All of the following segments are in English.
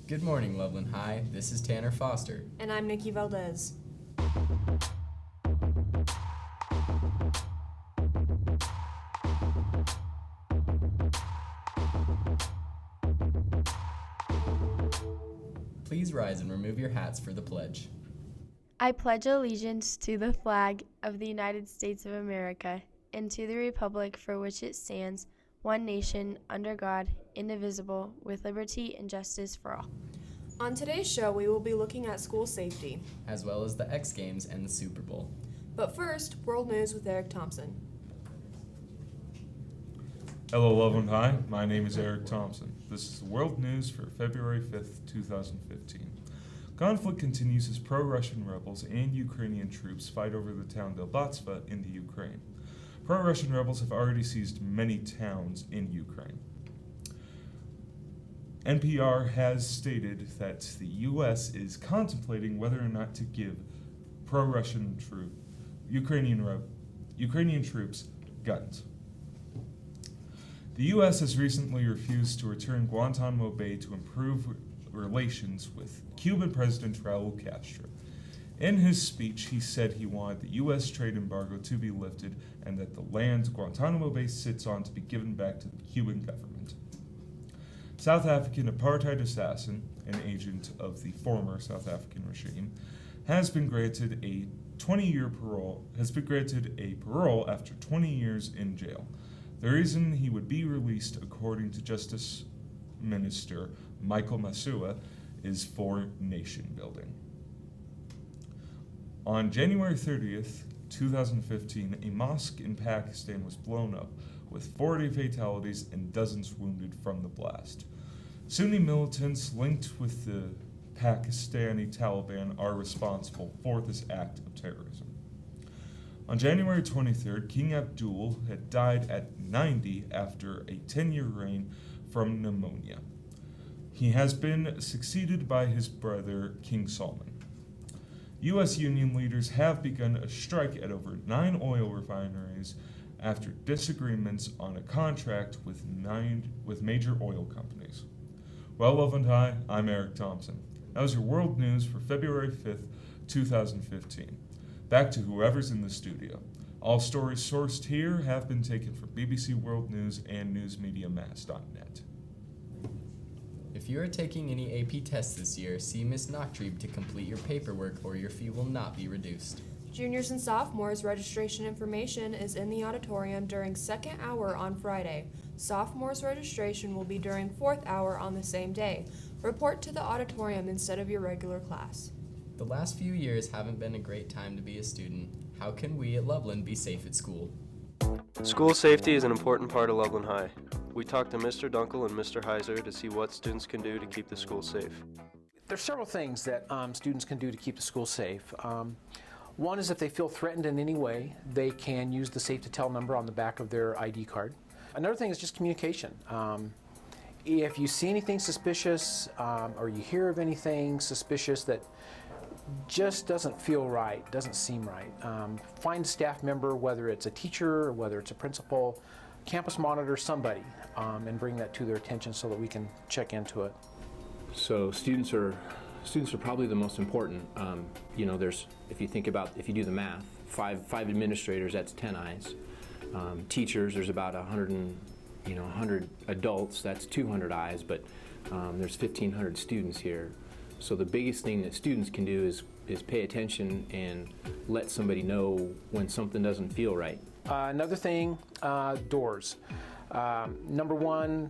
Good morning, Loveland High. This is Tanner Foster. And I'm Nikki Valdez. Please rise and remove your hats for the pledge. I pledge allegiance to the flag of the United States of America and to the republic for which it stands, one nation, under God, indivisible, with liberty and justice for all. On today's show, we will be looking at school safety, as well as the X Games and the Super Bowl. But first, world news with Eric Thompson. Hello, Loveland High. My name is Eric Thompson. This is the world news for February 5th, 2015. Conflict continues as pro-Russian rebels and Ukrainian troops fight over the town Delbatska in the Ukraine. Pro-Russian rebels have already seized many towns in Ukraine. NPR has stated that the U.S. is contemplating whether or not to give pro-Russian Ukrainian troops guns. The U.S. has recently refused to return Guantanamo Bay to improve relations with Cuban President Raul Castro. In his speech, he said he wanted the U.S. trade embargo to be lifted and that the land Guantanamo Bay sits on to be given back to the Cuban government. South African apartheid assassin, an agent of the former South African regime, has been granted a 20-year parole. Has been granted a parole after 20 years in jail. The reason he would be released, according to Justice Minister Michael Masua, is for nation building. On January 30th, 2015, a mosque in Pakistan was blown up, with 40 fatalities and dozens wounded from the blast. Sunni militants linked with the Pakistani Taliban are responsible for this act of terrorism. On January 23rd, King Abdul had died at 90 after a 10-year reign from pneumonia. He has been succeeded by his brother, King Salman. U.S. union leaders have begun a strike at over 9 oil refineries after disagreements on a contract with major oil companies. Well, Loveland High, I'm Eric Thompson. That was your world news for February 5th, 2015. Back to whoever's in the studio. All stories sourced here have been taken from BBC World News and newsmediamass.net. If you are taking any AP tests this year, see Ms. Knocktrebe to complete your paperwork or your fee will not be reduced. Juniors and sophomores registration information is in the auditorium during second hour on Friday. Sophomores registration will be during fourth hour on the same day. Report to the auditorium instead of your regular class. The last few years haven't been a great time to be a student. How can we at Loveland be safe at school? School safety is an important part of Loveland High. We talked to Mr. Dunkel and Mr. Heiser to see what students can do to keep the school safe. There's several things that students can do to keep the school safe. One is if they feel threatened in any way, they can use the Safe to Tell number on the back of their ID card. Another thing is just communication. If you see anything suspicious or you hear of anything suspicious that just doesn't feel right, doesn't seem right, find a staff member, whether it's a teacher or whether it's a principal, campus monitor, somebody, and bring that to their attention so that we can check into it. So students are probably the most important. If you do the math, five administrators, that's 10 eyes. Teachers, there's about 100 adults, that's 200 eyes, but there's 1,500 students here. So the biggest thing that students can do is pay attention and let somebody know when something doesn't feel right. Another thing, doors. Number one,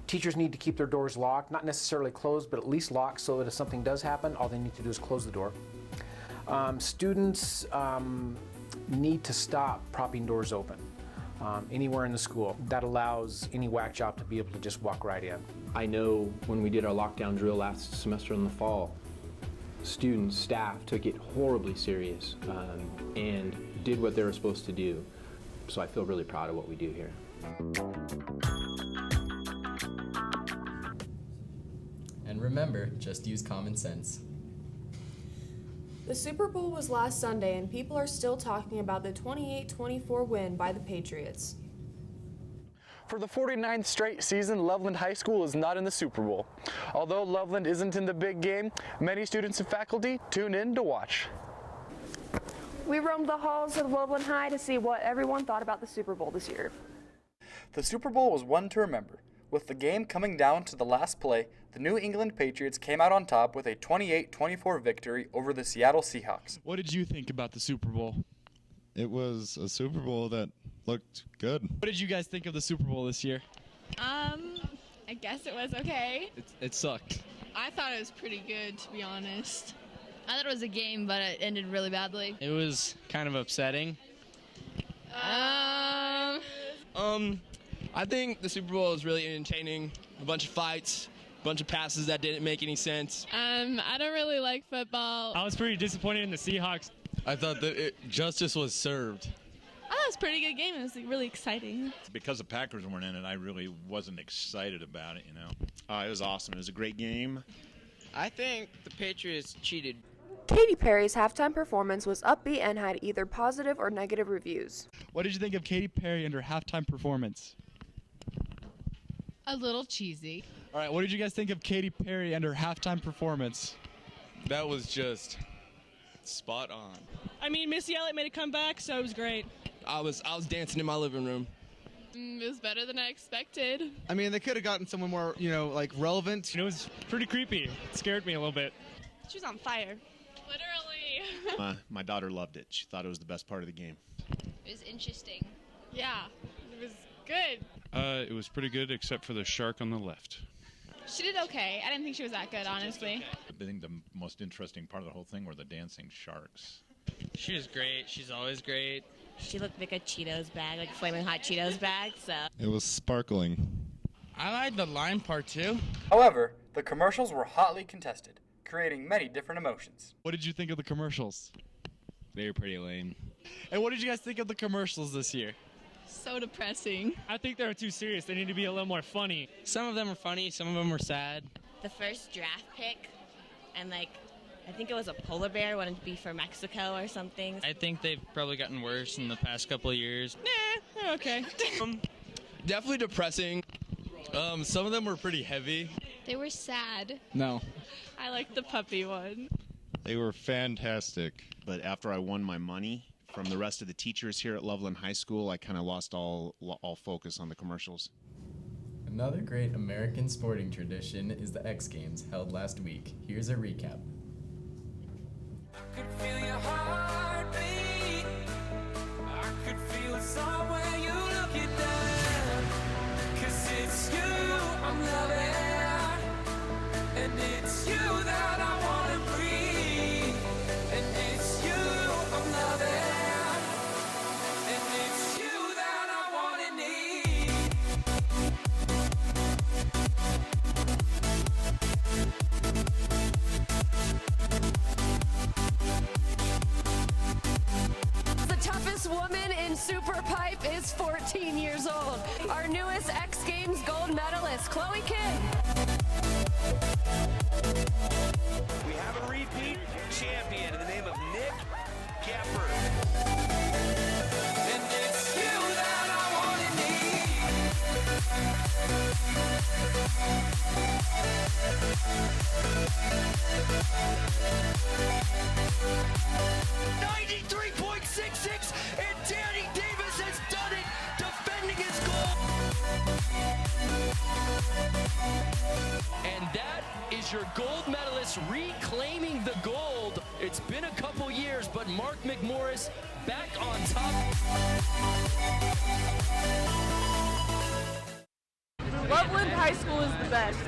teachers need to keep their doors locked, not necessarily closed, but at least locked so that if something does happen, all they need to do is close the door. Students need to stop propping doors open anywhere in the school. That allows any whack job to be able to just walk right in. I know when we did our lockdown drill last semester in the fall, students, staff took it horribly serious and did what they were supposed to do. So I feel really proud of what we do here. And remember, just use common sense. The Super Bowl was last Sunday, and people are still talking about the 28-24 win by the Patriots. For the 49th straight season, Loveland High School is not in the Super Bowl. Although Loveland isn't in the big game, many students and faculty tune in to watch. We roamed the halls of Loveland High to see what everyone thought about the Super Bowl this year. The Super Bowl was one to remember. With the game coming down to the last play, the New England Patriots came out on top with a 28-24 victory over the Seattle Seahawks. What did you think about the Super Bowl? It was a Super Bowl that looked good. What did you guys think of the Super Bowl this year? I guess it was okay. It sucked. I thought it was pretty good, to be honest. I thought it was a game, but it ended really badly. It was kind of upsetting. I think the Super Bowl was really entertaining. A bunch of fights, a bunch of passes that didn't make any sense. I don't really like football. I was pretty disappointed in the Seahawks. I thought that justice was served. I thought it was a pretty good game. It was really exciting. Because the Packers weren't in it, I really wasn't excited about it, you know. It was awesome. It was a great game. I think the Patriots cheated. Katy Perry's halftime performance was upbeat and had either positive or negative reviews. What did you think of Katy Perry and her halftime performance? A little cheesy. All right, what did you guys think of Katy Perry and her halftime performance? That was just spot on. I mean, Missy Elliott made a comeback, so it was great. I was dancing in my living room. It was better than I expected. I mean, they could have gotten someone more, like relevant. It was pretty creepy. It scared me a little bit. She was on fire. Literally. My daughter loved it. She thought it was the best part of the game. It was interesting. Yeah, it was good. It was pretty good, except for the shark on the left. She did okay. I didn't think she was that good, honestly. I think the most interesting part of the whole thing were the dancing sharks. She was great. She's always great. She looked like a Cheetos bag, like a Flaming Hot Cheetos bag, so. It was sparkling. I liked the line part too. However, the commercials were hotly contested, creating many different emotions. What did you think of the commercials? They were pretty lame. And what did you guys think of the commercials this year? So depressing. I think they were too serious. They need to be a little more funny. Some of them were funny, some of them were sad. The first draft pick, and I think it was a polar bear, wanted to be for Mexico or something. I think they've probably gotten worse in the past couple of years. Nah, they're okay. Definitely depressing. Some of them were pretty heavy. They were sad. No. I liked the puppy one. They were fantastic. But after I won my money from the rest of the teachers here at Loveland High School, I kind of lost all focus on the commercials. Another great American sporting tradition is the X Games held last week. Here's a recap. I could feel your heartbeat. I could feel it somewhere you look it down. 'Cause it's you I'm loving, and it's you that I wanna breathe. And it's you I'm loving, and it's you that I wanna need. The toughest woman in Super Pipe is 14 years old. Our newest X Games gold medalist, Chloe Kim. We have a repeat champion in the name of Nick Gepper. And it's you that I wanna need. 93.66, and Danny Davis has done it, defending his goal. And that is your gold medalist reclaiming the gold. It's been a couple years, but Mark McMorris back on top. Loveland High School is the best.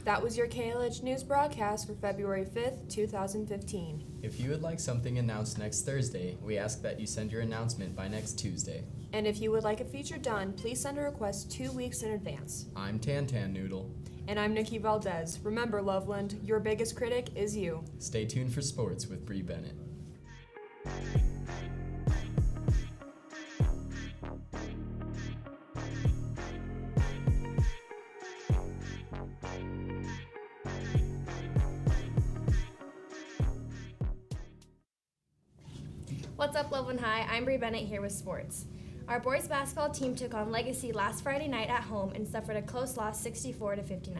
That was your KLH News broadcast for February 5th, 2015. If you would like something announced next Thursday, we ask that you send your announcement by next Tuesday. And if you would like a feature done, please send a request 2 weeks in advance. I'm Tan Noodle. And I'm Nikki Valdez. Remember, Loveland, your biggest critic is you. Stay tuned for sports with Bree Bennett. What's up, Loveland High? I'm Bree Bennett here with sports. Our boys basketball team took on Legacy last Friday night at home and suffered a close loss 64-59.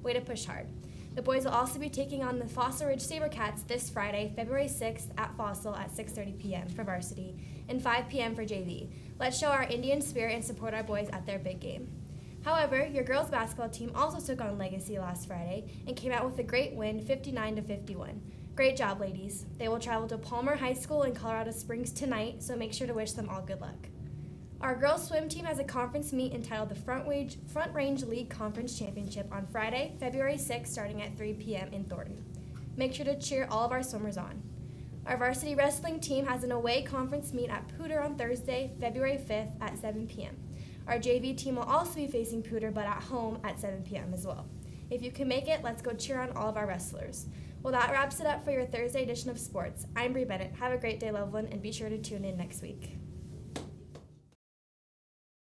Way to push hard. The boys will also be taking on the Fossil Ridge Sabercats this Friday, February 6th at Fossil at 6:30 p.m. for varsity and 5 p.m. for JV. Let's show our Indian spirit and support our boys at their big game. However, your girls basketball team also took on Legacy last Friday and came out with a great win, 59-51. Great job, ladies. They will travel to Palmer High School in Colorado Springs tonight, so make sure to wish them all good luck. Our girls swim team has a conference meet entitled the Front Range League Conference Championship on Friday, February 6th, starting at 3 p.m. in Thornton. Make sure to cheer all of our swimmers on. Our varsity wrestling team has an away conference meet at Pooter on Thursday, February 5th at 7 p.m. Our JV team will also be facing Pooter, but at home at 7 p.m. as well. If you can make it, let's go cheer on all of our wrestlers. Well, that wraps it up for your Thursday edition of sports. I'm Bree Bennett. Have a great day, Loveland, and be sure to tune in next week.